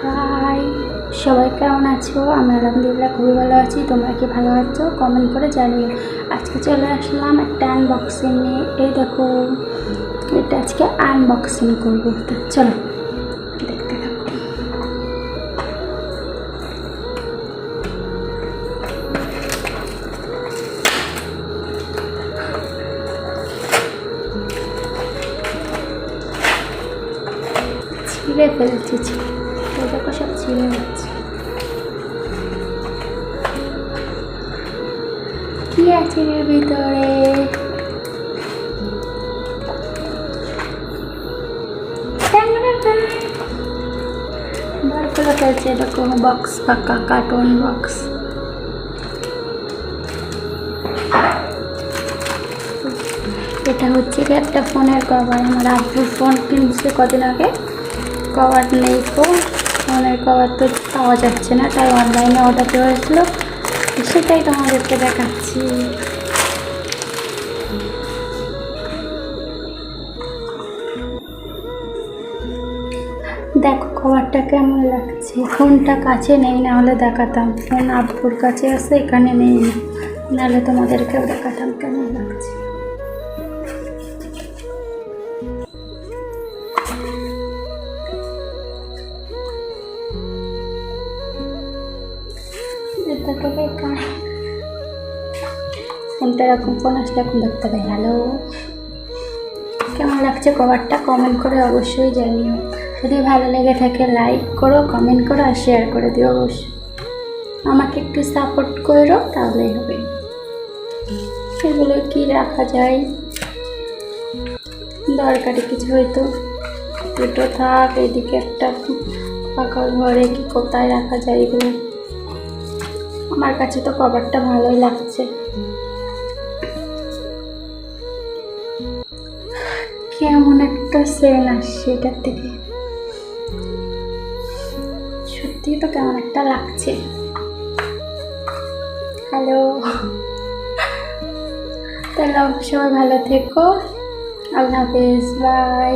High, সবাই কেমন আছো? আমি আলহামদুলিল্লাহ খুবই ভালো আছি। তোমরা কি ভালো আছো? কমেন্ট করে জানিও। আজকে চলে আসলাম একটা আনবক্সিং নিয়ে। এই দেখো, এটা আজকে আনবক্সিং করবো। তো চলো দেখতে থাকো। ছিঁড়ে ফেলছি, এই দেখো সব ছিঁড়ে যাচ্ছে। কি আছে এর ভিতরে? বার করে ফেলছে, দেখো বক্স, পাকা কার্টুন বক্স। এটা হচ্ছে কি একটা ফোনের কভার। আমার আব্বুর ফোন কিনছে কদিন আগে, কভার নেই তো, ফোনের কভার তো পাওয়া যাচ্ছে না, তাই অনলাইনে অর্ডার দেওয়া হয়েছিল, সেটাই তোমাদেরকে দেখাচ্ছি। দেখো কভারটা কেমন লাগছে। ফোনটা কাছে নেই, না হলে দেখাতাম। ফোন আব্বুর কাছে আছে, এখানে নেই, নাহলে তোমাদেরকেও দেখাতাম কেমন লাগছে। এটা তো বেকার। ফোনটা এরকম ফোন আসলে এখন দেখতে পাই। হ্যালো, কেমন লাগছে কভারটা? কমেন্ট করে অবশ্যই জানিও। যদি ভালো লেগে থাকে লাইক করো, কমেন্ট করো আর শেয়ার করে দিও। অবশ্যই আমাকে একটু সাপোর্ট করো, তাহলেই হবে। এগুলো কি রাখা যায়? দরকারি কিছু হয়তো। দুটো থাক, এইদিকে একটা ফাঁকা ঘরে কি কোথায় রাখা যায় এগুলো? আমার কাছে তো কভারটা ভালোই লাগছে। কেমন একটা সেল আসছে এটার থেকে, সত্যি তো কেমন একটা লাগছে। হ্যালো, তাহলে সবাই ভালো থেকো। আল্লাহ হাফেজ, বাই।